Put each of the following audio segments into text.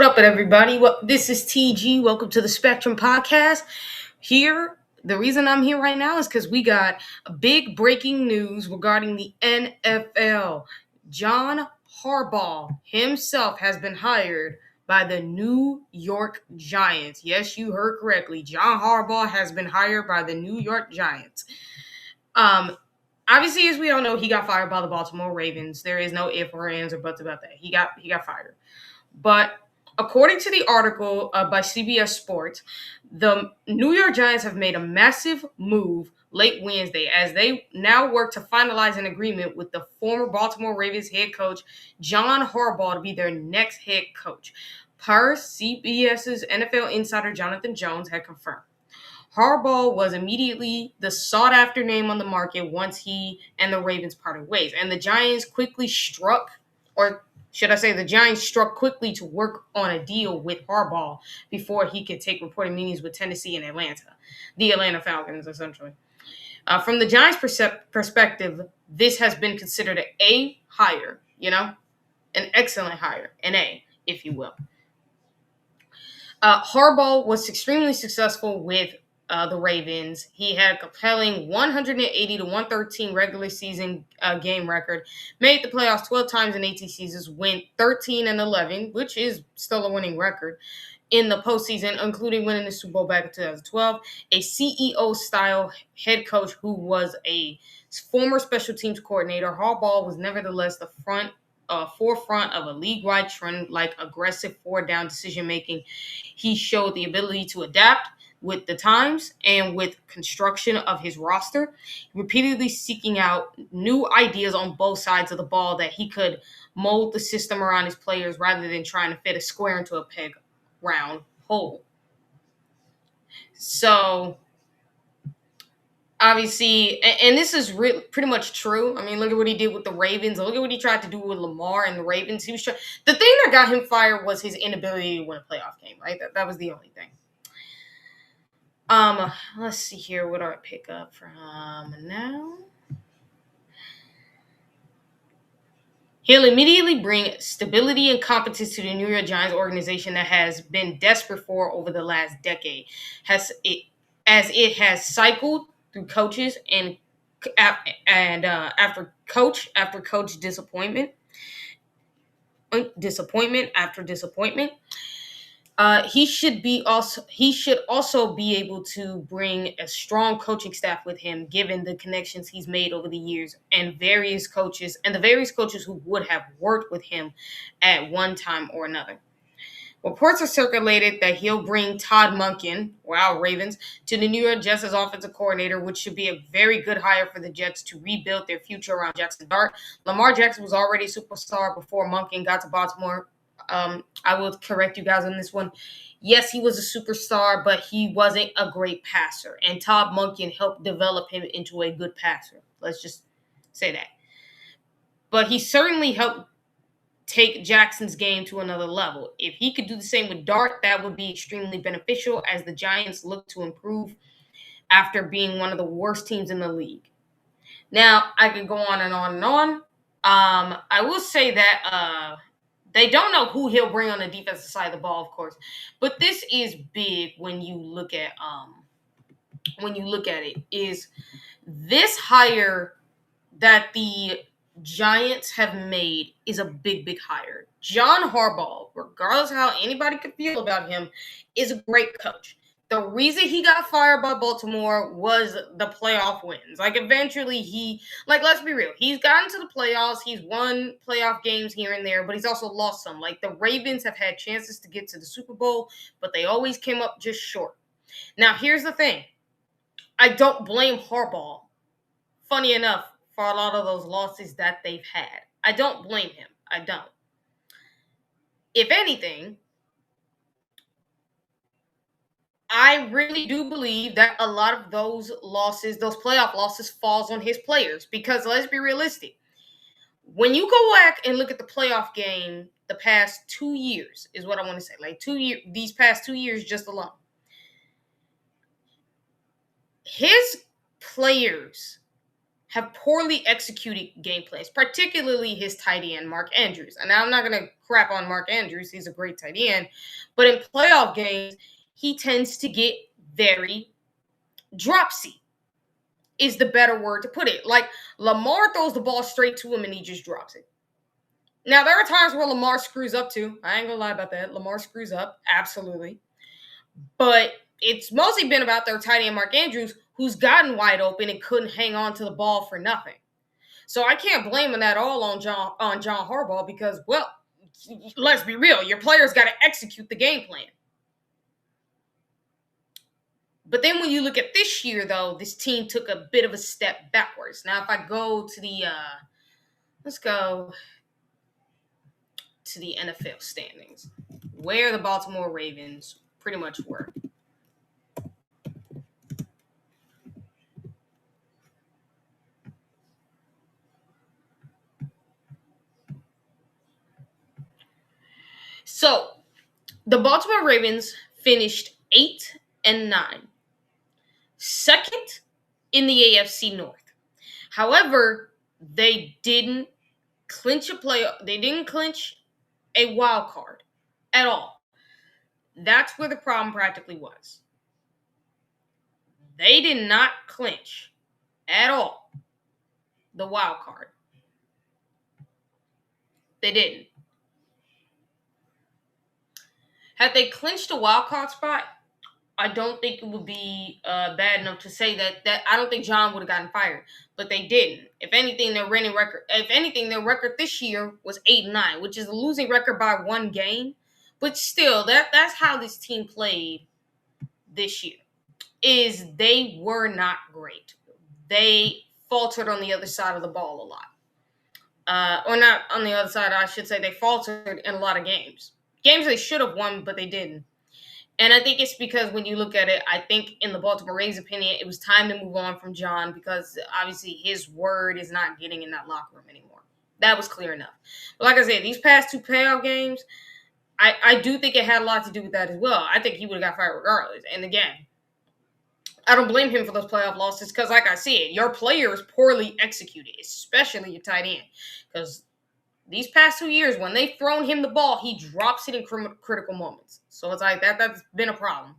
What up, everybody? This is TG. Welcome to the Spectrum Podcast. The reason I'm here right now is because we got a big breaking news regarding the NFL. John Harbaugh himself has been hired by the New York Giants. Yes, you heard correctly. John Harbaugh has been hired by the New York Giants. Obviously, as we all know, he got fired by the Baltimore Ravens. There is no if or ands or buts about that. He got fired. But according to the article by CBS Sports, the New York Giants have made a massive move late Wednesday as they now work to finalize an agreement with the former Baltimore Ravens head coach, John Harbaugh, to be their next head coach. Per CBS's NFL insider Jonathan Jones had confirmed. Harbaugh was immediately the sought-after name on the market once he and the Ravens parted ways, and the Giants quickly struck quickly to work on a deal with Harbaugh before he could take reporting meetings with Tennessee and Atlanta, the Atlanta Falcons, essentially. From the Giants' perspective, this has been considered an A hire, an excellent hire, an A, if you will. Harbaugh was extremely successful with the Ravens. He had a compelling 180 to 113 regular season game record, made the playoffs 12 times in 18 seasons, went 13-11, which is still a winning record in the postseason, including winning the Super Bowl back in 2012. A CEO-style head coach who was a former special teams coordinator, Harbaugh was nevertheless the forefront of a league-wide trend like aggressive four-down decision-making. He showed the ability to adapt with the times and with construction of his roster, repeatedly seeking out new ideas on both sides of the ball that he could mold the system around his players rather than trying to fit a square into a peg round hole. So, obviously, and this is pretty much true. I mean, look at what he did with the Ravens. Look at what he tried to do with Lamar and the Ravens. The thing that got him fired was his inability to win a playoff game, right? That was the only thing. Let's see here. What do I pick up from now? He'll immediately bring stability and competence to the New York Giants organization that has been desperate for over the last decade. As it has cycled through coaches and after coach disappointment after disappointment. He should also be able to bring a strong coaching staff with him, given the connections he's made over the years and the various coaches who would have worked with him at one time or another. Reports are circulated that he'll bring Todd Monken, Ravens, to the New York Jets as offensive coordinator, which should be a very good hire for the Jets to rebuild their future around Jackson Dart. Lamar Jackson was already a superstar before Monken got to Baltimore. I will correct you guys on this one. Yes, he was a superstar, but he wasn't a great passer. And Todd Monken helped develop him into a good passer. Let's just say that. But he certainly helped take Jackson's game to another level. If he could do the same with Dart, that would be extremely beneficial as the Giants look to improve after being one of the worst teams in the league. Now, I could go on and on and on. I will say that they don't know who he'll bring on the defensive side of the ball, of course, but this is big when you look at it. Is this hire that the Giants have made is a big, big hire. John Harbaugh, regardless of how anybody could feel about him, is a great coach. The reason he got fired by Baltimore was the playoff wins. Eventually let's be real. He's gotten to the playoffs. He's won playoff games here and there, but he's also lost some. The Ravens have had chances to get to the Super Bowl, but they always came up just short. Now, here's the thing. I don't blame Harbaugh, funny enough, for a lot of those losses that they've had. I don't blame him. I don't. If anything, I really do believe that a lot of those playoff losses, falls on his players. Because let's be realistic. When you go back and look at the playoff game the past 2 years, is what I want to say. These past 2 years just alone. His players have poorly executed game plays, particularly his tight end, Mark Andrews. And I'm not going to crap on Mark Andrews. He's a great tight end. But in playoff games, he tends to get very dropsy, is the better word to put it. Like, Lamar throws the ball straight to him and he just drops it. Now, there are times where Lamar screws up too. I ain't going to lie about that. Lamar screws up. Absolutely. But it's mostly been about their tight end, Mark Andrews, who's gotten wide open and couldn't hang on to the ball for nothing. So I can't blame him at all on John Harbaugh because, well, let's be real, your players got to execute the game plan. But then when you look at this year, though, this team took a bit of a step backwards. Now, if I go to the let's go to the NFL standings, where the Baltimore Ravens pretty much were. So the Baltimore Ravens finished 8-9, second in the AFC North. However, they didn't clinch a play. They didn't clinch a wild card at all. That's where the problem practically was. They did not clinch at all the wild card. They didn't. Had they clinched a wild card spot, I don't think it would be bad enough to say that I don't think John would have gotten fired, but they didn't. If anything, their winning record. If anything, their record this year was 8-9, which is a losing record by one game. But still, that's how this team played this year. Is they were not great. They faltered on the other side of the ball a lot. Or not on the other side, I should say they faltered in a lot of games. Games they should have won, but they didn't. And I think it's because when you look at it, I think in the Baltimore Ravens' opinion, it was time to move on from John because obviously his word is not getting in that locker room anymore. That was clear enough. But like I said, these past two playoff games, I do think it had a lot to do with that as well. I think he would have got fired regardless. And again, I don't blame him for those playoff losses because, like I said, your players poorly executed, especially your tight end. Because these past 2 years, when they've thrown him the ball, he drops it in critical moments. So it's like that's been a problem.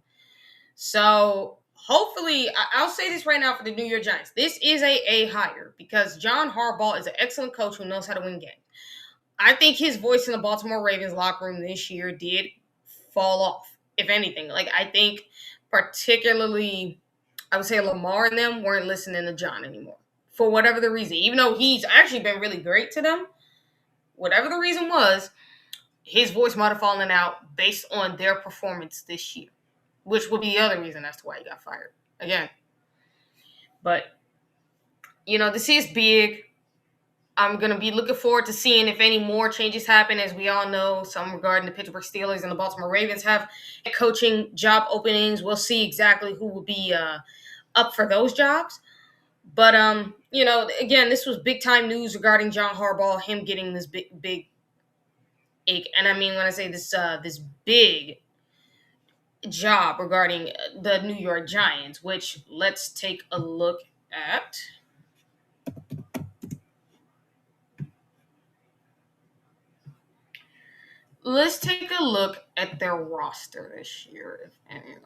So hopefully, I'll say this right now for the New York Giants. This is a hire because John Harbaugh is an excellent coach who knows how to win games. I think his voice in the Baltimore Ravens locker room this year did fall off, if anything. Like, I think particularly, I would say Lamar and them weren't listening to John anymore for whatever the reason. Even though he's actually been really great to them, whatever the reason was, his voice might have fallen out based on their performance this year, which would be the other reason as to why he got fired. Again. But, this is big. I'm going to be looking forward to seeing if any more changes happen. As we all know, some regarding the Pittsburgh Steelers and the Baltimore Ravens have coaching job openings. We'll see exactly who will be up for those jobs. But, again, this was big-time news regarding John Harbaugh, him getting this big, and I mean when I say this big job regarding the New York Giants, which let's take a look at. Let's take a look at their roster this year, if any.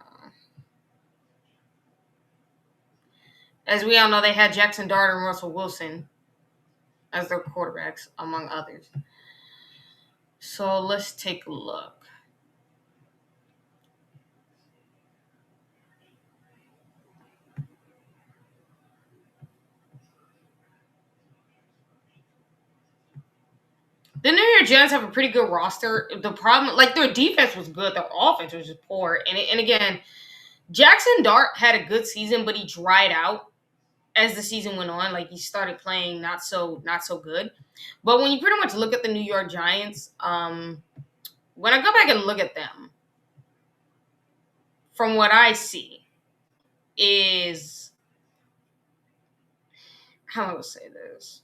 As we all know, they had Jackson Dart and Russell Wilson as their quarterbacks, among others. So let's take a look. The New York Giants have a pretty good roster. The problem, their defense was good. Their offense was just poor. And again, Jackson Dart had a good season, but he dried out as the season went on. Like, he started playing not so good. But when you pretty much look at the New York Giants, when I go back and look at them, from what I see, is how am I going to say this?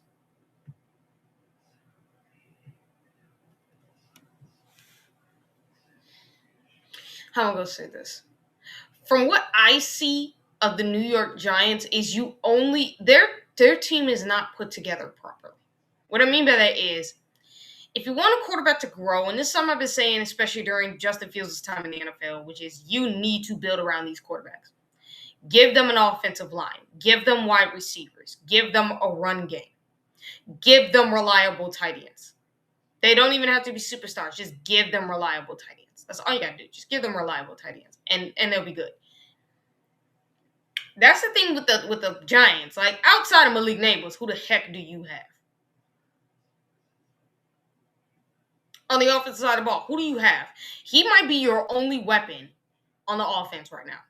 How am I going to say this? From what I see of the New York Giants is to their team is not put together properly. What I mean by that is, if you want a quarterback to grow, and this is something I've been saying, especially during Justin Fields' time in the NFL, which is you need to build around these quarterbacks. Give them an offensive line. Give them wide receivers. Give them a run game. Give them reliable tight ends. They don't even have to be superstars. Just give them reliable tight ends. That's all you got to do. Just give them reliable tight ends, and they'll be good. That's the thing with the Giants. Like, outside of Malik Nabers, who the heck do you have? On the offensive side of the ball, who do you have? He might be your only weapon on the offense right now.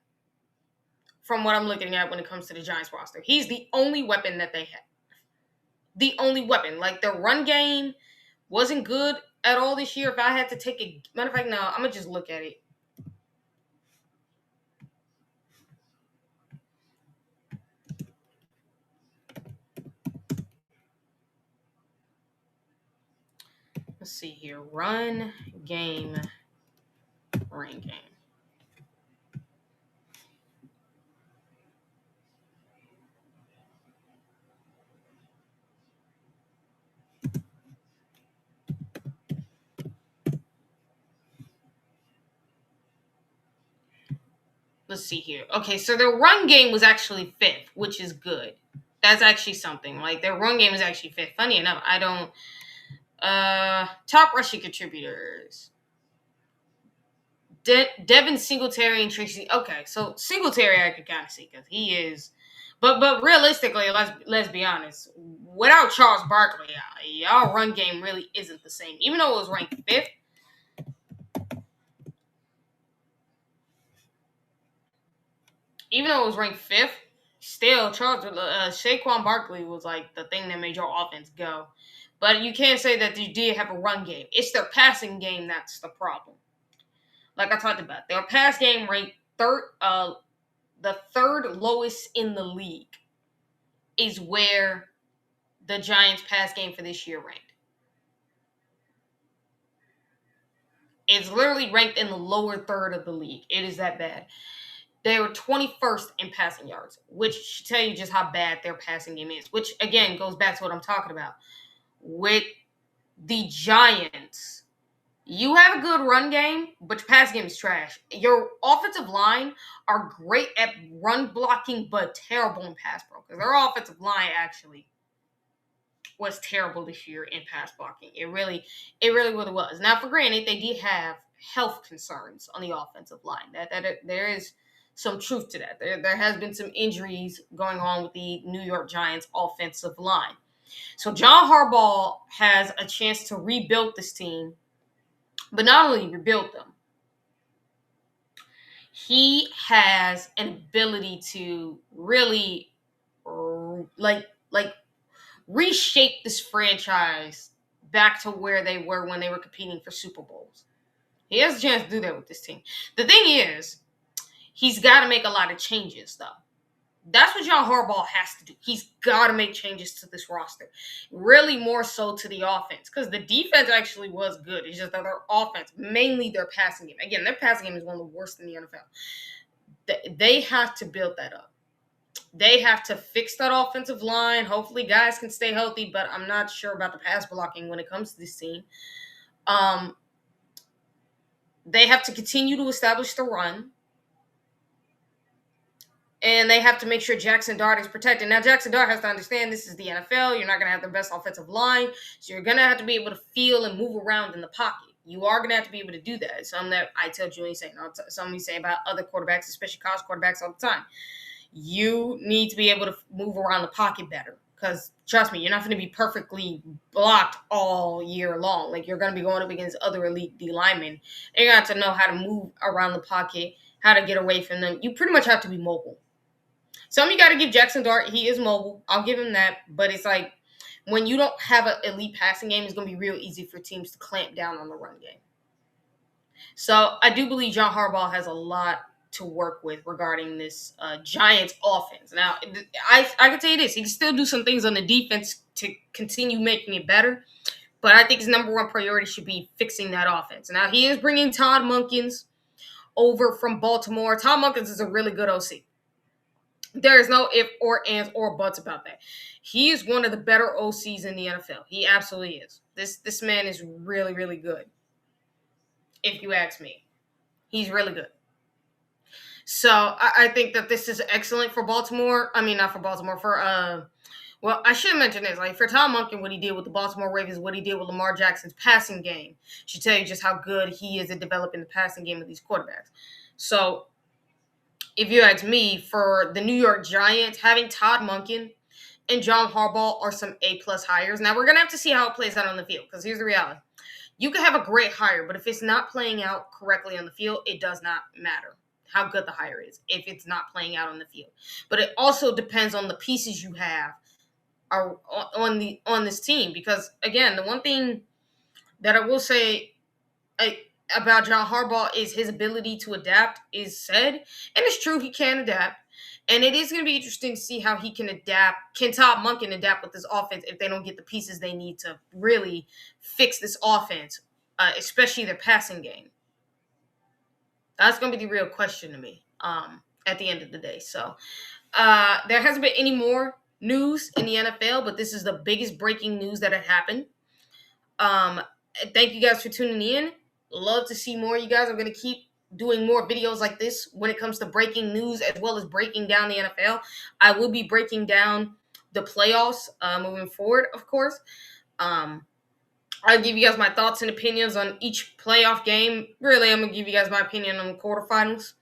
From what I'm looking at when it comes to the Giants roster. He's the only weapon that they have. The only weapon. Like, their run game wasn't good at all this year. If I had to take a... Matter of fact, no, I'm going to just look at it. Let's see here. Run game. Run game. Let's see here. Okay, so their run game was actually 5th, which is good. That's actually something. Like, their run game is actually 5th. Funny enough, I don't... top rushing contributors. Devin Singletary and Tracy. Okay, so Singletary I could kind of see because he is, but realistically, let's be honest. Without Charles Barkley, y'all run game really isn't the same. Even though it was ranked 5th, still Saquon Barkley was like the thing that made your offense go. But you can't say that they did have a run game. It's their passing game that's the problem. Like I talked about, their pass game ranked the third lowest in the league is where the Giants' pass game for this year ranked. It's literally ranked in the lower third of the league. It is that bad. They were 21st in passing yards, which should tell you just how bad their passing game is, which, again, goes back to what I'm talking about. With the Giants, you have a good run game, but your pass game is trash. Your offensive line are great at run blocking, but terrible in pass pro. Because their offensive line actually was terrible this year in pass blocking. It really was. Now, for granted, they did have health concerns on the offensive line. There is some truth to that. There has been some injuries going on with the New York Giants offensive line. So John Harbaugh has a chance to rebuild this team, but not only rebuild them, he has an ability to really reshape this franchise back to where they were when they were competing for Super Bowls. He has a chance to do that with this team. The thing is, he's got to make a lot of changes, though. That's what John Harbaugh has to do. He's got to make changes to this roster. Really more so to the offense. Because the defense actually was good. It's just that their offense, mainly their passing game. Again, their passing game is one of the worst in the NFL. They have to build that up. They have to fix that offensive line. Hopefully guys can stay healthy, but I'm not sure about the pass blocking when it comes to this team. They have to continue to establish the run. And they have to make sure Jackson Dart is protected. Now, Jackson Dart has to understand this is the NFL. You're not going to have the best offensive line. So you're going to have to be able to feel and move around in the pocket. You are going to have to be able to do that. It's something that I tell Julian saying. Something we say about other quarterbacks, especially college quarterbacks, all the time. You need to be able to move around the pocket better. Because, trust me, you're not going to be perfectly blocked all year long. Like, you're going to be going up against other elite D linemen. You're going to have to know how to move around the pocket, how to get away from them. You pretty much have to be mobile. Some you got to give Jackson Dart. He is mobile. I'll give him that. But it's like when you don't have an elite passing game, it's going to be real easy for teams to clamp down on the run game. So I do believe John Harbaugh has a lot to work with regarding this Giants offense. Now, I can tell you this. He can still do some things on the defense to continue making it better. But I think his number one priority should be fixing that offense. Now, he is bringing Todd Monken over from Baltimore. Todd Monken is a really good OC. There is no if or ands or buts about that. He is one of the better OCs in the NFL. He absolutely is. This man is really, really good. If you ask me, he's really good. So I think that this is excellent for Baltimore. I mean, not for Baltimore, for well, I should mention this. Like for Tom Monken, what he did with the Baltimore Ravens, what he did with Lamar Jackson's passing game, should tell you just how good he is at developing the passing game of these quarterbacks. So if you ask me, for the New York Giants, having Todd Monken and John Harbaugh are some A-plus hires. Now we're gonna have to see how it plays out on the field, because here's the reality. You can have a great hire, but if it's not playing out correctly on the field, it does not matter how good the hire is if it's not playing out on the field. But it also depends on the pieces you have are on this team, because again, the one thing that I will say about John Harbaugh is his ability to adapt is said, and it's true, he can adapt. And it is going to be interesting to see how he can adapt. Can Todd Monken adapt with this offense if they don't get the pieces they need to really fix this offense, especially their passing game? That's going to be the real question to me at the end of the day. So there hasn't been any more news in the NFL, but this is the biggest breaking news that had happened. Thank you guys for tuning in. Love to see more of you guys. I'm going to keep doing more videos like this when it comes to breaking news as well as breaking down the NFL. I will be breaking down the playoffs moving forward, of course. I'll give you guys my thoughts and opinions on each playoff game. Really, I'm going to give you guys my opinion on the quarterfinals.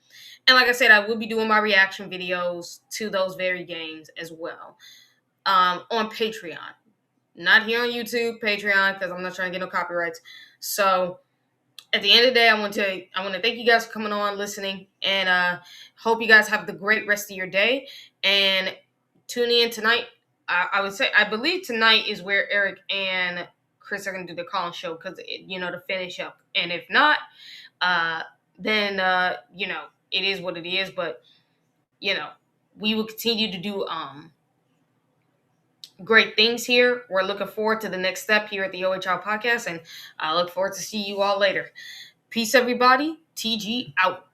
And like I said, I will be doing my reaction videos to those very games as well on Patreon. Not here on YouTube, Patreon, because I'm not trying to get no copyrights. So at the end of the day, I want to thank you guys for coming on, listening, and hope you guys have the great rest of your day. And tune in tonight. I believe tonight is where Eric and Chris are going to do the call-in show, because to finish up. And if not, then it is what it is. But we will continue to do great things here. We're looking forward to the next step here at the OHL podcast, and I look forward to see you all later. Peace, everybody. TG out.